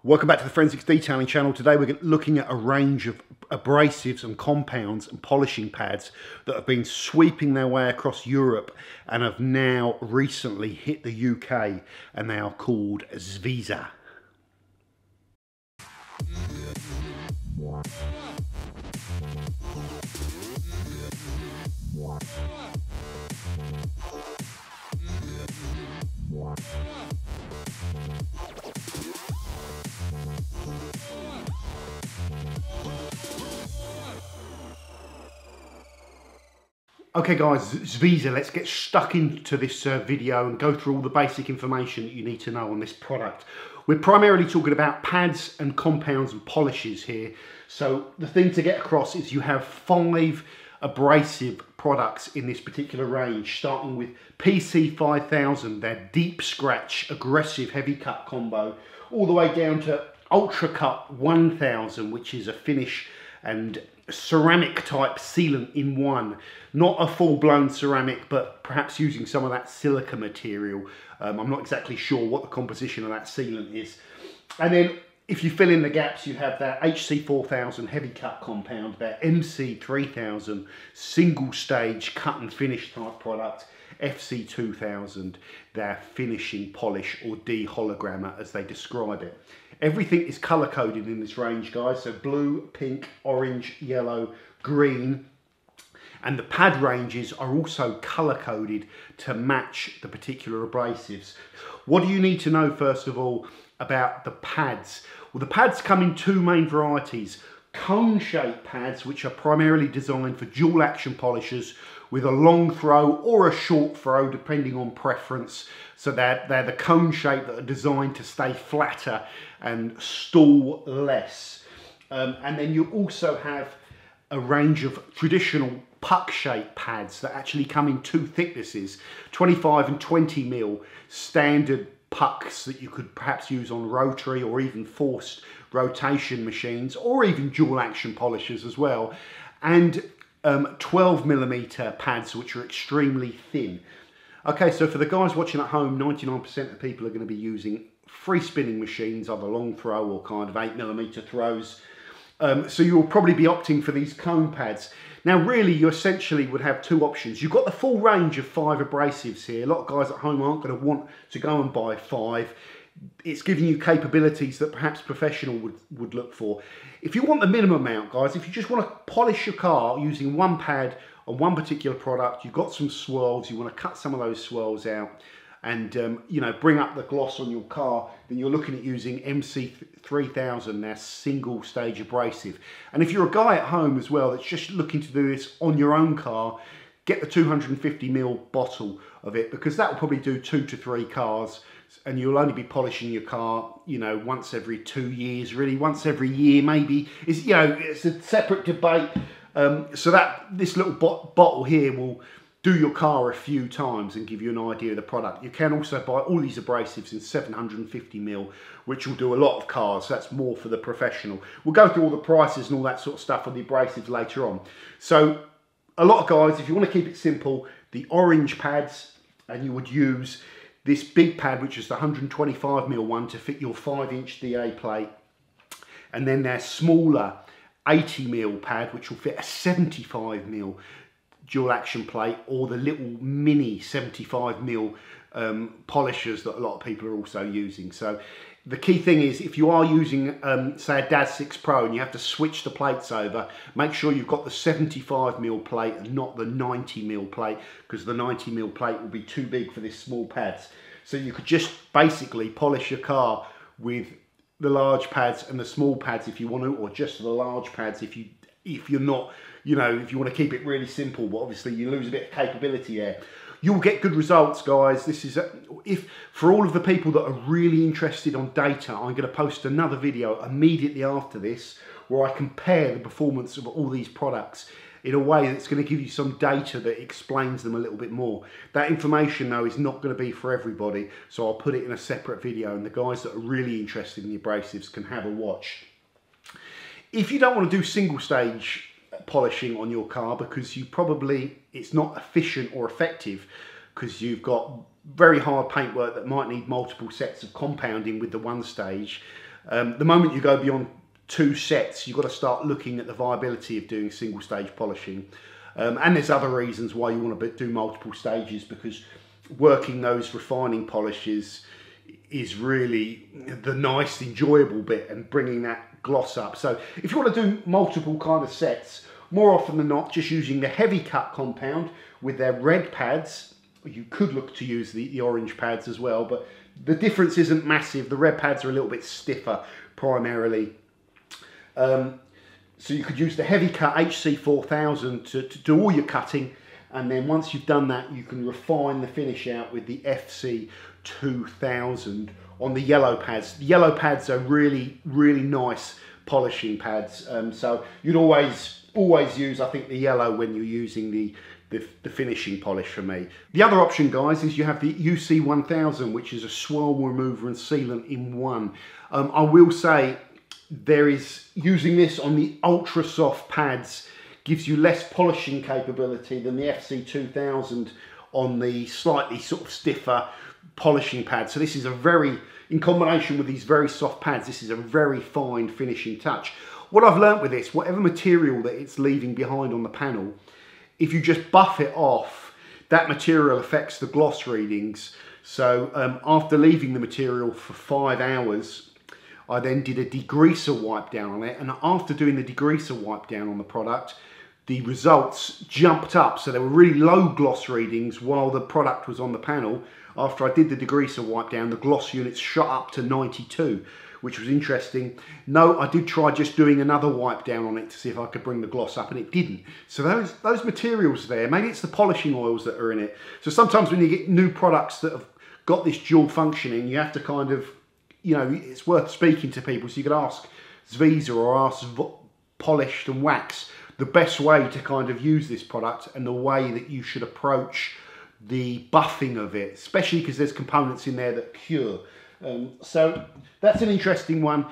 Welcome back to the Forensics Detailing channel. Today we're looking at a range of abrasives and compounds and polishing pads that have been sweeping their way across Europe and have now recently hit the UK, and they are called Zvizzer. Okay guys, Zvizzer, let's get stuck into this video and go through all the basic information that you need to know on this product. We're primarily talking about pads and compounds and polishes here. So the thing to get across is you have 5 abrasive products in this particular range, starting with PC 5000, their deep scratch, aggressive heavy cut combo, all the way down to Ultra Cut 1000, which is a finish and ceramic type sealant in one. Not a full-blown ceramic, but perhaps using some of that silica material. I'm not exactly sure what the composition of that sealant is. And then if you fill in the gaps, you have that HC 4000 heavy cut compound, their MC 3000 single stage cut and finish type product, FC 2000, their finishing polish or de-hologrammer as they describe it. Everything is color coded in this range, guys, so blue, pink, orange, yellow, green, and the pad ranges are also color coded to match the particular abrasives. What do you need to know first of all about the pads? Well, the pads come in 2 main varieties: cone shaped pads, which are primarily designed for dual action polishers with a long throw or a short throw depending on preference. So they're the cone shape that are designed to stay flatter and stall less. And then you also have a range of traditional puck shaped pads that actually come in 2 thicknesses, 25 and 20 mil standard pucks that you could perhaps use on rotary or even forced rotation machines, or even dual action polishers as well, and 12mm pads which are extremely thin. Okay, so for the guys watching at home, 99% of people are going to be using free spinning machines, either long throw or kind of 8mm throws. So you'll probably be opting for these cone pads. Now really you essentially would have 2 options. You've got the full range of 5 abrasives here. A lot of guys at home aren't going to want to go and buy 5. It's giving you capabilities that perhaps professional would look for. If you want the minimum amount, guys, if you just want to polish your car using 1 pad on 1 particular product, you've got some swirls, you want to cut some of those swirls out and you know, bring up the gloss on your car, then you're looking at using MC 3000, their single stage abrasive. And if you're a guy at home as well that's just looking to do this on your own car, get the 250ml bottle of it, because that will probably do 2 to 3 cars, and you'll only be polishing your car, you know, once every 2 years, really, once every year maybe. It's, you know, it's a separate debate. So that this little bottle here will do your car a few times and give you an idea of the product. You can also buy all these abrasives in 750ml, which will do a lot of cars. So that's more for the professional. We'll go through all the prices and all that sort of stuff on the abrasives later on. So a lot of guys, if you want to keep it simple, the orange pads, and you would use this big pad, which is the 125ml one, to fit your 5-inch DA plate, and then their smaller 80ml pad, which will fit a 75ml dual action plate, or the little mini 75ml polishers that a lot of people are also using. So the key thing is, if you are using say a DAS 6 Pro and you have to switch the plates over, make sure you've got the 75ml plate and not the 90ml plate, because the 90ml plate will be too big for this small pads. So you could just basically polish your car with the large pads and the small pads if you want to, or just the large pads if you're not, you know, if you want to keep it really simple, but obviously you lose a bit of capability there. You'll get good results, guys. This is if for all of the people that are really interested on data, I'm going to post another video immediately after this where I compare the performance of all these products in a way that's going to give you some data that explains them a little bit more. That information though is not going to be for everybody, so I'll put it in a separate video, and the guys that are really interested in the abrasives can have a watch. If you don't want to do single stage polishing on your car because it's not efficient or effective, because you've got very hard paintwork that might need multiple sets of compounding with the 1 stage, The moment you go beyond 2 sets, you've got to start looking at the viability of doing single stage polishing. And there's other reasons why you want to do multiple stages, because working those refining polishes is really the nice, enjoyable bit, and bringing that gloss up. So if you want to do multiple kind of sets, more often than not, just using the heavy cut compound with their red pads. You could look to use the orange pads as well, but the difference isn't massive. The red pads are a little bit stiffer primarily. So you could use the heavy cut HC4000 to do all your cutting, and then once you've done that, you can refine the finish out with the FC2000 on the yellow pads. The yellow pads are really, really nice polishing pads. So you'd always use, I think, the yellow when you're using the finishing polish for me. The other option, guys, is you have the UC1000, which is a swirl remover and sealant in one. I will say, using this on the ultra soft pads gives you less polishing capability than the FC2000 on the slightly sort of stiffer polishing pads. So this is in combination with these very soft pads, this is a very fine finishing touch. What I've learnt with this, whatever material that it's leaving behind on the panel, if you just buff it off, that material affects the gloss readings. So after leaving the material for 5 hours, I then did a degreaser wipe down on it, and after doing the degreaser wipe down on the product, the results jumped up. So there were really low gloss readings while the product was on the panel. After I did the degreaser wipe down, the gloss units shot up to 92, which was interesting. No, I did try just doing another wipe down on it to see if I could bring the gloss up, and it didn't. So those materials there, maybe it's the polishing oils that are in it. So sometimes when you get new products that have got this dual functioning, you have to kind of, it's worth speaking to people. So you could ask Zvizzer or ask Polished and Wax the best way to kind of use this product and the way that you should approach the buffing of it, especially because there's components in there that cure. So that's an interesting one.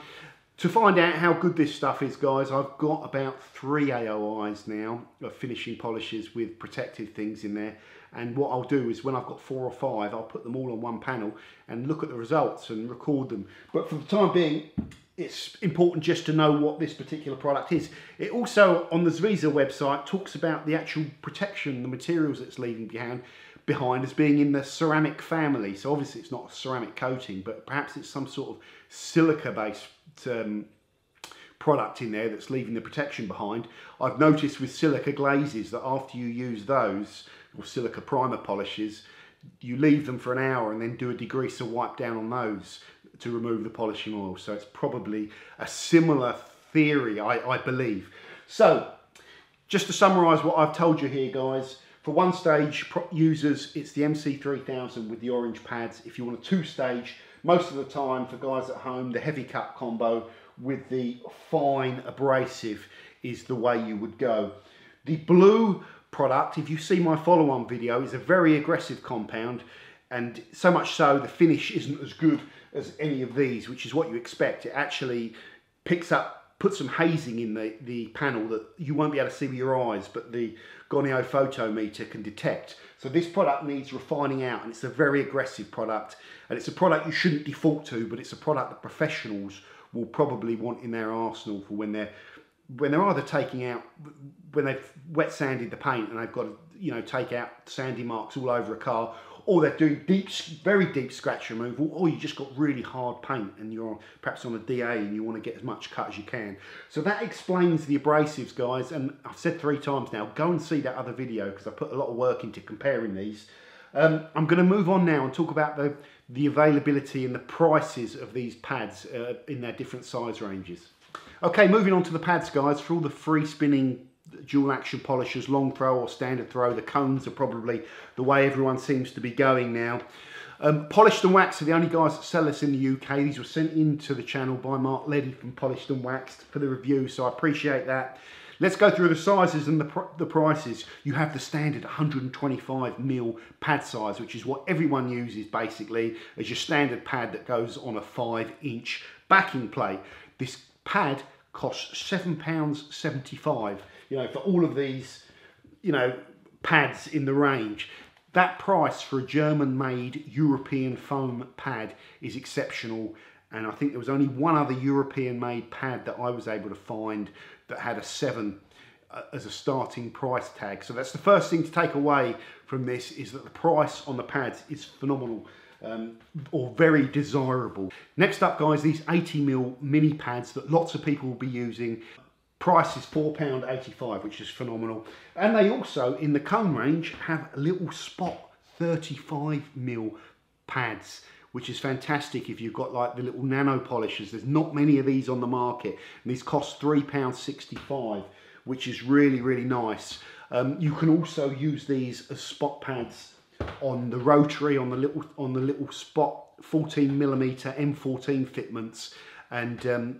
To find out how good this stuff is, guys, I've got about 3 AOIs now of finishing polishes with protective things in there. And what I'll do is when I've got 4 or 5, I'll put them all on one panel and look at the results and record them. But for the time being, it's important just to know what this particular product is. It also, on the Zvizzer website, talks about the actual protection, the materials it's leaving behind as being in the ceramic family. So obviously it's not a ceramic coating, but perhaps it's some sort of silica-based product in there that's leaving the protection behind. I've noticed with silica glazes that after you use those, or silica primer polishes, you leave them for an hour and then do a degreaser wipe down on those to remove the polishing oil. So it's probably a similar theory, I believe. So just to summarise what I've told you here, guys, for one stage users, it's the MC3000 with the orange pads. If you want a 2-stage, most of the time for guys at home, the heavy cut combo with the fine abrasive is the way you would go. The blue product, if you see my follow-on video, is a very aggressive compound, and so much so the finish isn't as good as any of these, which is what you expect. It actually puts some hazing in the panel that you won't be able to see with your eyes, but the Gonio photometer can detect. So this product needs refining out, and it's a very aggressive product, and it's a product you shouldn't default to, but it's a product that professionals will probably want in their arsenal for when they're either taking out, when they've wet sanded the paint and they've got to, take out sandy marks all over a car, or they're doing very deep scratch removal, or you just got really hard paint and you're perhaps on a DA and you want to get as much cut as you can. So that explains the abrasives, guys, and I've said 3 times now, go and see that other video because I put a lot of work into comparing these. I'm going to move on now and talk about the availability and the prices of these pads in their different size ranges. Okay, moving on to the pads, guys. For all the free spinning dual action polishers, long throw or standard throw, the cones are probably the way everyone seems to be going now. Polished and Waxed are the only guys that sell this in the UK. These were sent into the channel by Mark Leddy from Polished and Waxed for the review, so I appreciate that. Let's go through the sizes and the prices. You have the standard 125mm pad size, which is what everyone uses basically as your standard pad that goes on a 5-inch backing plate. This pad costs £7.75, for all of these, pads in the range. That price for a German-made European foam pad is exceptional, and I think there was only one other European made pad that I was able to find that had a 7 as a starting price tag. So that's the first thing to take away from this, is that the price on the pads is phenomenal, or very desirable. Next up, guys, these 80mm mini pads that lots of people will be using. Price is £4.85, which is phenomenal. And they also, in the cone range, have a little spot 35mm pads, which is fantastic if you've got like the little nano polishers. There's not many of these on the market, and these cost £3.65, which is really, really nice. You can also use these as spot pads on the rotary, on the little spot 14mm M14 fitments, and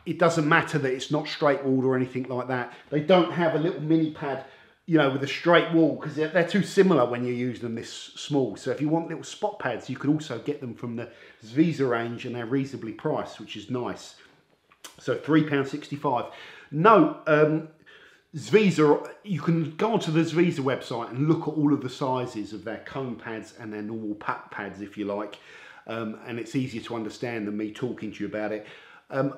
it doesn't matter that it's not straight walled or anything like that. They don't have a little mini pad, you know, with a straight wall, because they're too similar when you use them this small. So if you want little spot pads, you can also get them from the Zvizzer range, and they're reasonably priced, which is nice. So £3.65. No, Zvizzer, you can go onto the Zvizzer website and look at all of the sizes of their cone pads and their normal pack pads, if you like. And it's easier to understand than me talking to you about it.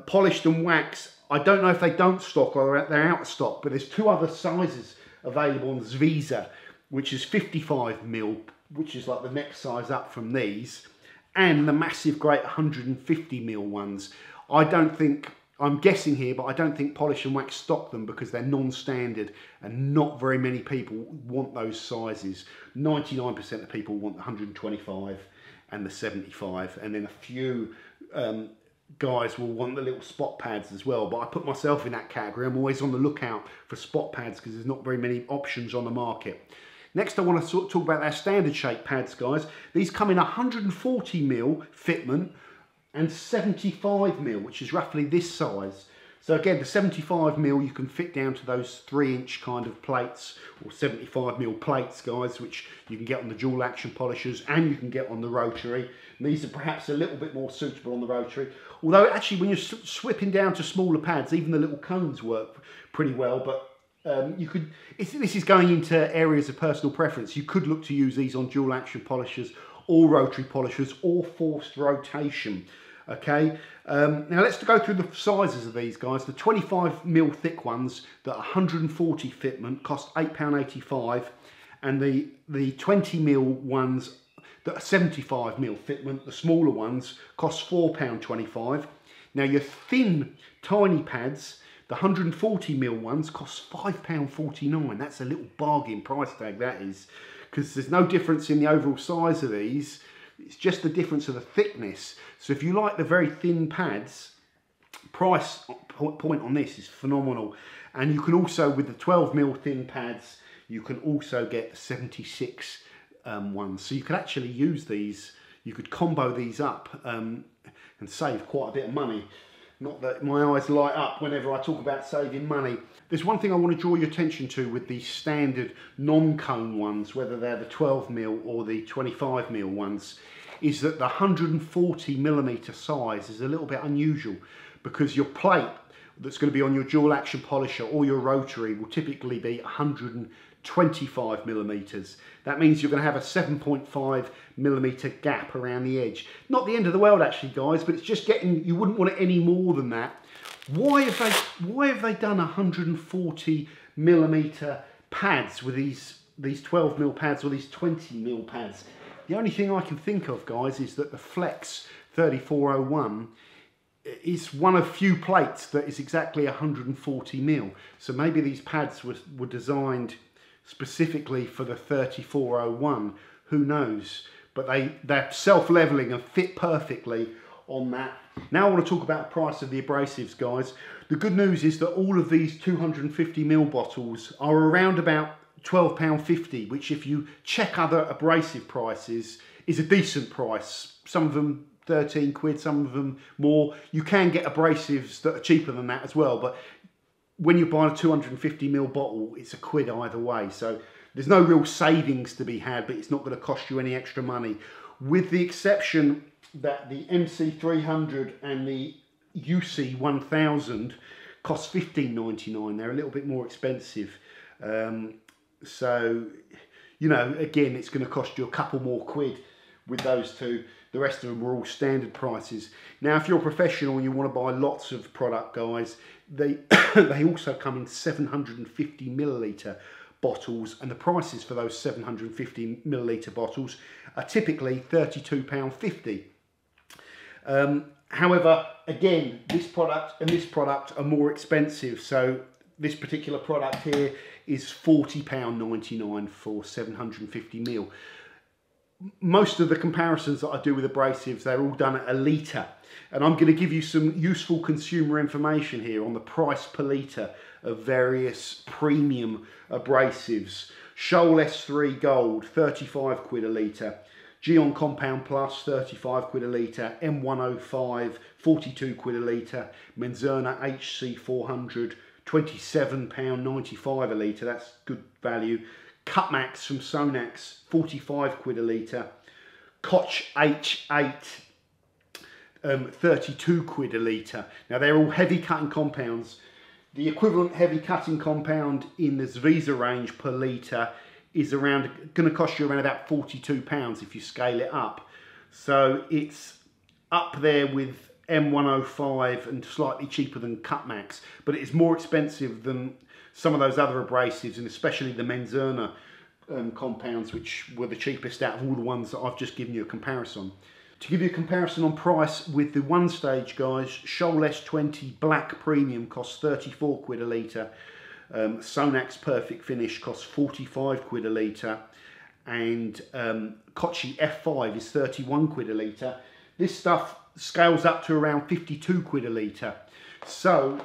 Polished and wax, I don't know if they don't stock or they're out of stock, but there's 2 other sizes available on Zvizzer, which is 55mm, which is like the next size up from these, and the massive great 150mm ones. I'm guessing here, but I don't think Polish and Wax stock them because they're non-standard and not very many people want those sizes. 99% of people want the 125 and the 75, and then a few guys will want the little spot pads as well, but I put myself in that category. I'm always on the lookout for spot pads because there's not very many options on the market. Next, I want to talk about our standard shape pads, guys. These come in 140mm fitment and 75mm, which is roughly this size. So again, the 75mm you can fit down to those 3-inch kind of plates, or 75mm plates, guys, which you can get on the dual action polishers and you can get on the rotary. And these are perhaps a little bit more suitable on the rotary. Although actually when you're swipping down to smaller pads, even the little cones work pretty well, but this is going into areas of personal preference. You could look to use these on dual action polishers or rotary polishers or forced rotation. Okay, now let's go through the sizes of these, guys. The 25mm thick ones, that 140 fitment, cost £8.85, and the 20mm ones that are 75mm fitment, the smaller ones, cost £4.25. Now your thin, tiny pads, the 140mm ones, cost £5.49. That's a little bargain price tag, that is, because there's no difference in the overall size of these. It's just the difference of the thickness. So if you like the very thin pads, price point on this is phenomenal. And you can also, with the 12mm thin pads, you can also get the 76 ones. So you could actually use these, you could combo these up and save quite a bit of money. Not that my eyes light up whenever I talk about saving money. There's one thing I want to draw your attention to with the standard non-cone ones, whether they're the 12mm or the 25mm ones, is that the 140mm size is a little bit unusual, because your plate that's going to be on your dual action polisher or your rotary will typically be 125mm. That means you're going to have a 7.5mm gap around the edge. Not the end of the world actually, guys, but it's just getting, you wouldn't want it any more than that. Why have they done 140mm pads with these 12mm pads or these 20mm pads? The only thing I can think of, guys, is that the Flex 3401 is one of few plates that is exactly 140mm. So maybe these pads were designed specifically for the 3401. Who knows? But they're self-leveling and fit perfectly on that. Now I want to talk about the price of the abrasives, guys. The good news is that all of these 250ml bottles are around about £12.50, which if you check other abrasive prices is a decent price. Some of them 13 quid, some of them more. You can get abrasives that are cheaper than that as well, but when you buy a 250ml bottle, it's a quid either way. So there's no real savings to be had, but it's not going to cost you any extra money, with the exception that the MC300 and the UC1000 cost $15.99. They're a little bit more expensive. So, you know, again, it's going to cost you a couple more quid with those two. The The rest of them were all standard prices. Now, if you're a professional and you want to buy lots of product, guys, they they also come in 750 milliliter bottles, and the prices for those 750 milliliter bottles are typically £32.50. However, again, this product and this product are more expensive. So this particular product here is £40.99 for 750 ml. Most of the comparisons that I do with abrasives, they're all done at a litre. And I'm going to give you some useful consumer information here on the price per litre of various premium abrasives. Shoal S3 Gold, 35 quid a litre. Geon Compound Plus, 35 quid a litre. M105, 42 quid a litre. Menzerna HC400, £27.95 a litre. That's good value. Cutmax from Sonax, 45 quid a litre. Koch H8, 32 quid a litre. Now they're all heavy cutting compounds. The equivalent heavy cutting compound in the Zvizzer range per litre is going to cost you around about £42 if you scale it up. So it's up there with M105 and slightly cheaper than Cutmax, but it is more expensive than some of those other abrasives, and especially the Menzerna compounds, which were the cheapest out of all the ones that I've just given you a comparison. To give you a comparison on price with the one stage, guys, Shoal S20 Black Premium costs 34 quid a litre. Sonax Perfect Finish costs 45 quid a litre. And Kochi F5 is 31 quid a litre. This stuff scales up to around 52 quid a litre. So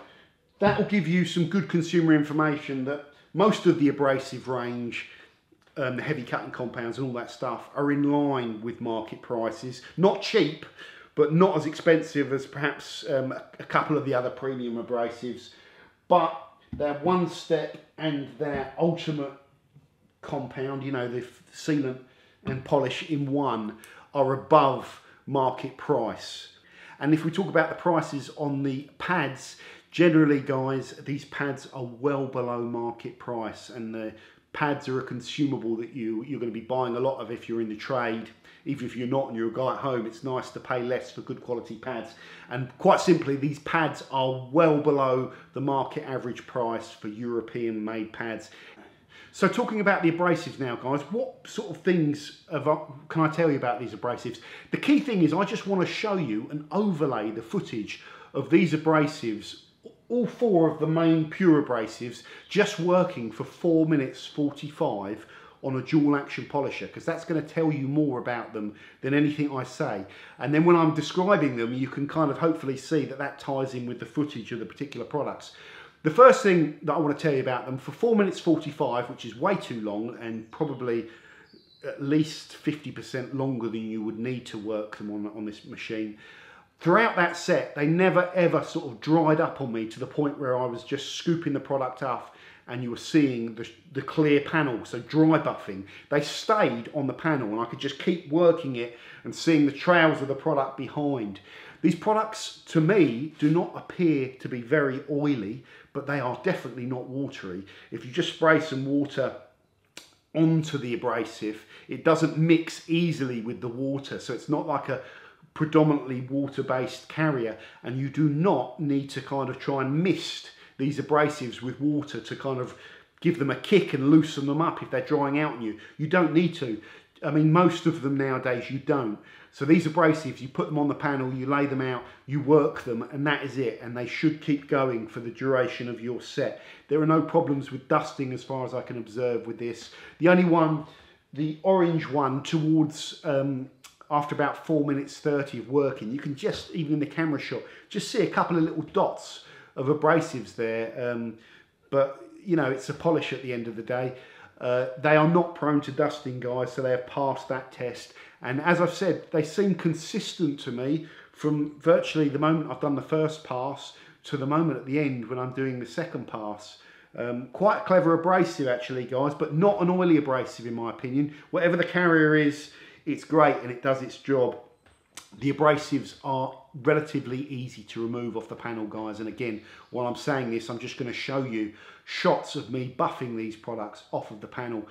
that will give you some good consumer information that most of the abrasive range, the heavy cutting compounds and all that stuff, are in line with market prices. Not cheap, but not as expensive as perhaps a couple of the other premium abrasives. But their one step and their ultimate compound, you know, the sealant and polish in one, are above market price. And if we talk about the prices on the pads, generally, guys, these pads are well below market price, and the pads are a consumable that you're going to be buying a lot of if you're in the trade. Even if you're not and you're a guy at home, it's nice to pay less for good quality pads. And quite simply, these pads are well below the market average price for European made pads. So talking about the abrasives now, guys, what sort of things can I tell you about these abrasives? The key thing is I just want to show you and overlay the footage of these abrasives, all four of the main pure abrasives, just working for 4 minutes 45 on a dual action polisher, because that's going to tell you more about them than anything I say. And then when I'm describing them, you can kind of hopefully see that that ties in with the footage of the particular products. The first thing that I want to tell you about them, for 4 minutes 45, which is way too long and probably at least 50% longer than you would need to work them on this machine, throughout that set, they never ever sort of dried up on me to the point where I was just scooping the product up and you were seeing the clear panel, so dry buffing. They stayed on the panel and I could just keep working it and seeing the trails of the product behind. These products, to me, do not appear to be very oily, but they are definitely not watery. If you just spray some water onto the abrasive, it doesn't mix easily with the water, so it's not like a predominantly water-based carrier, and you do not need to kind of try and mist these abrasives with water to kind of give them a kick and loosen them up if they're drying out on you. You don't need to. I mean, most of them nowadays you don't. So these abrasives, you put them on the panel, you lay them out, you work them, and that is it. And they should keep going for the duration of your set. There are no problems with dusting as far as I can observe with this. The only one, the orange one, towards after about 4 minutes 30 of working, you can just, even in the camera shot, just see a couple of little dots of abrasives there. But, you know, it's a polish at the end of the day. They are not prone to dusting, guys, so they have passed that test. And as I've said, they seem consistent to me from virtually the moment I've done the first pass to the moment at the end when I'm doing the second pass. Quite a clever abrasive actually, guys, but not an oily abrasive in my opinion. Whatever the carrier is, it's great and it does its job. The abrasives are relatively easy to remove off the panel, guys. And again, while I'm saying this, I'm just going to show you shots of me buffing these products off of the panel.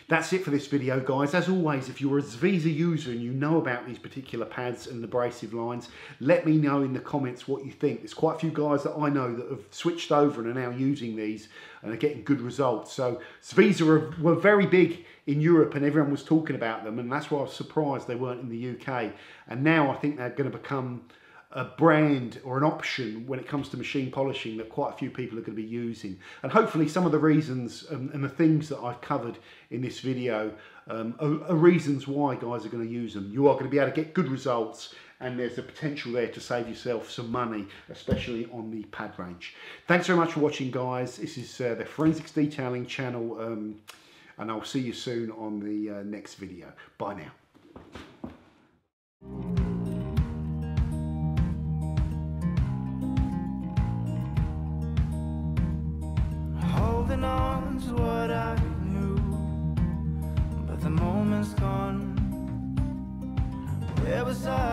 That's it for this video, guys. As always, if you're a Zvizzer user and you know about these particular pads and abrasive lines, let me know in the comments what you think. There's quite a few guys that I know that have switched over and are now using these and are getting good results. So Zvizzer were very big in Europe and everyone was talking about them, and that's why I was surprised they weren't in the UK. And now I think they're going to become a brand or an option when it comes to machine polishing that quite a few people are going to be using. And hopefully some of the reasons and the things that I've covered in this video are reasons why guys are going to use them. You are going to be able to get good results, and there's a potential there to save yourself some money, especially on the pad range. Thanks very much for watching, guys. This is the Forensics Detailing channel, and I'll see you soon on the next video. Bye now. Holding on to what I knew, but the moment's gone. Where was I?